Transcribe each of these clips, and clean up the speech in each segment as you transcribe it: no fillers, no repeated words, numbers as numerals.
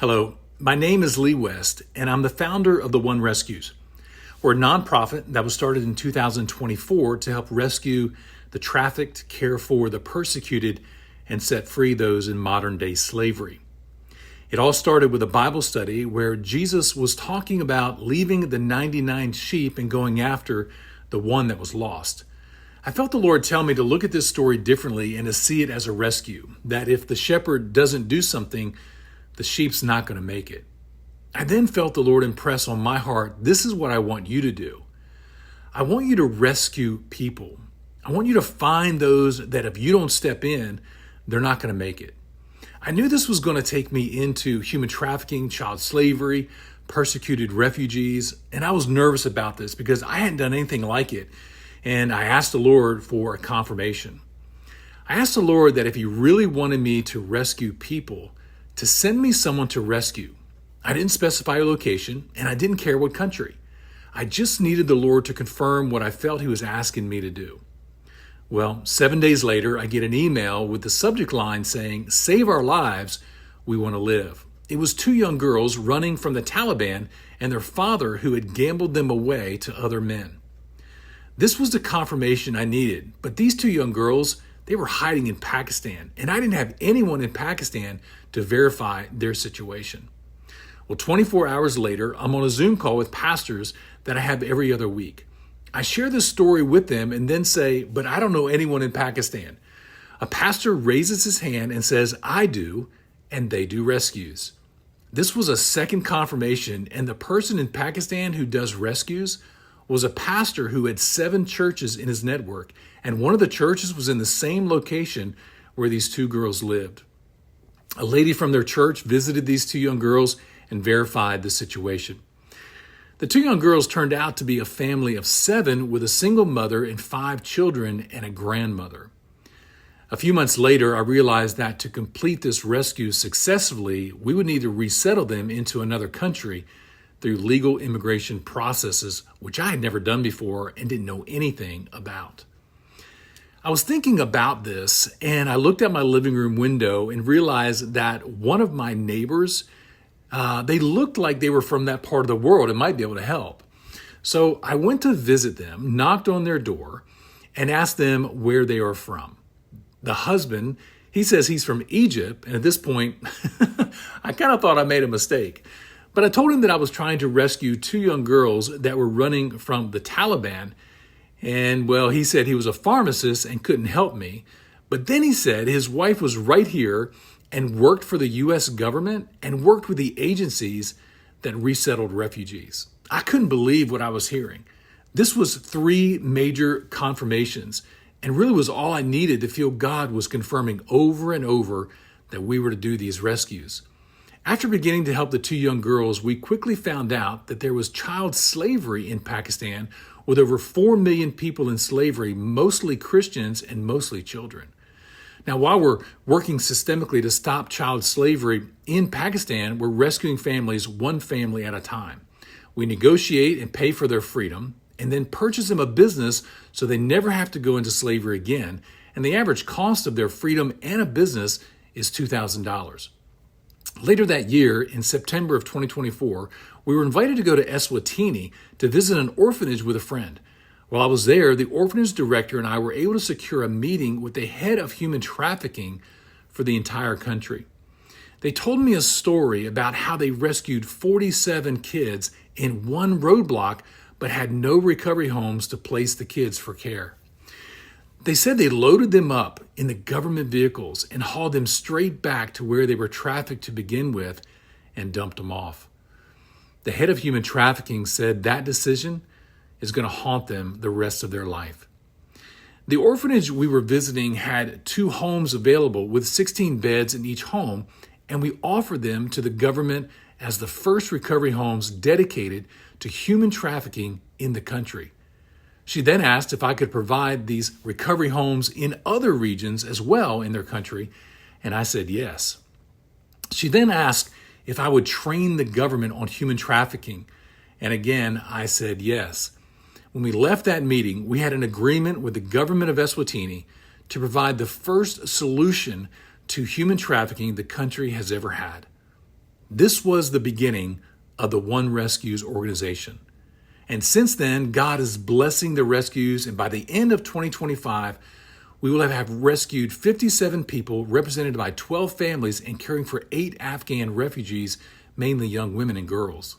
Hello, my name is Lee West, and I'm the founder of the One Rescues. We're a nonprofit that was started in 2024 to help rescue the trafficked, care for the persecuted, and set free those in modern day slavery. It all started with a Bible study where Jesus was talking about leaving the 99 sheep and going after the one that was lost. I felt the Lord tell me to look at this story differently and to see it as a rescue, that if the shepherd doesn't do something, the sheep's not going to make it. I then felt the Lord impress on my heart, this is what I want you to do. I want you to rescue people. I want you to find those that if you don't step in, they're not going to make it. I knew this was going to take me into human trafficking, child slavery, persecuted refugees, and I was nervous about this because I hadn't done anything like it, and I asked the Lord for a confirmation. I asked the Lord that if He really wanted me to rescue people, to send me someone to rescue. I didn't specify a location, and I didn't care what country. I just needed the Lord to confirm what I felt He was asking me to do. Well, 7 days later, I get an email with the subject line saying, "Save our lives, we want to live." It was two young girls running from the Taliban and their father who had gambled them away to other men. This was the confirmation I needed, but these two young girls, they were hiding in Pakistan, and I didn't have anyone in Pakistan to verify their situation. Well, 24 hours later, I'm on a Zoom call with pastors that I have every other week. I share this story with them and then say, but I don't know anyone in Pakistan. A pastor raises his hand and says, I do, and they do rescues. This was a second confirmation, and the person in Pakistan who does rescues was a pastor who had 7 churches in his network, and one of the churches was in the same location where these two girls lived. A lady from their church visited these two young girls and verified the situation. The two young girls turned out to be a family of 7 with a single mother and 5 children and a grandmother. A few months later, I realized that to complete this rescue successfully, we would need to resettle them into another country through legal immigration processes, which I had never done before and didn't know anything about. I was thinking about this, and I looked out my living room window and realized that one of my neighbors, they looked like they were from that part of the world and might be able to help. So I went to visit them, knocked on their door, and asked them where they are from. The husband, he says he's from Egypt, and at this point, I kind of thought I made a mistake. But I told him that I was trying to rescue 2 young girls that were running from the Taliban. And well, he said he was a pharmacist and couldn't help me. But then he said his wife was right here and worked for the U.S. government and worked with the agencies that resettled refugees. I couldn't believe what I was hearing. This was 3 major confirmations and really was all I needed to feel God was confirming over and over that we were to do these rescues. After beginning to help the 2 young girls, we quickly found out that there was child slavery in Pakistan with over 4 million people in slavery, mostly Christians and mostly children. Now, while we're working systemically to stop child slavery in Pakistan, we're rescuing families one family at a time. We negotiate and pay for their freedom and then purchase them a business so they never have to go into slavery again. And the average cost of their freedom and a business is $2,000. Later that year, in September of 2024, we were invited to go to Eswatini to visit an orphanage with a friend. While I was there, the orphanage director and I were able to secure a meeting with the head of human trafficking for the entire country. They told me a story about how they rescued 47 kids in one roadblock, but had no recovery homes to place the kids for care. They said they loaded them up in the government vehicles and hauled them straight back to where they were trafficked to begin with and dumped them off. The head of human trafficking said that decision is going to haunt them the rest of their life. The orphanage we were visiting had 2 homes available with 16 beds in each home, and we offered them to the government as the first recovery homes dedicated to human trafficking in the country. She then asked if I could provide these recovery homes in other regions as well in their country, and I said yes. She then asked if I would train the government on human trafficking, and again, I said yes. When we left that meeting, we had an agreement with the government of Eswatini to provide the first solution to human trafficking the country has ever had. This was the beginning of the One Rescues organization. And since then, God is blessing the rescues, and by the end of 2025, we will have rescued 57 people represented by 12 families and caring for 8 Afghan refugees, mainly young women and girls.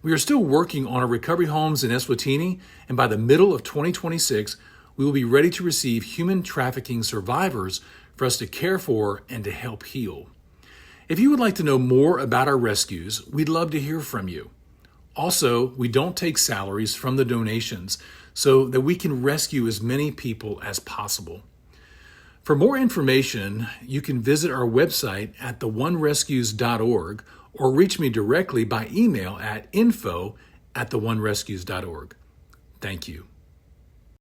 We are still working on our recovery homes in Eswatini, and by the middle of 2026, we will be ready to receive human trafficking survivors for us to care for and to help heal. If you would like to know more about our rescues, we'd love to hear from you. Also, we don't take salaries from the donations so that we can rescue as many people as possible. For more information, you can visit our website at theonerescues.org or reach me directly by email at info@theonerescues.org. Thank you.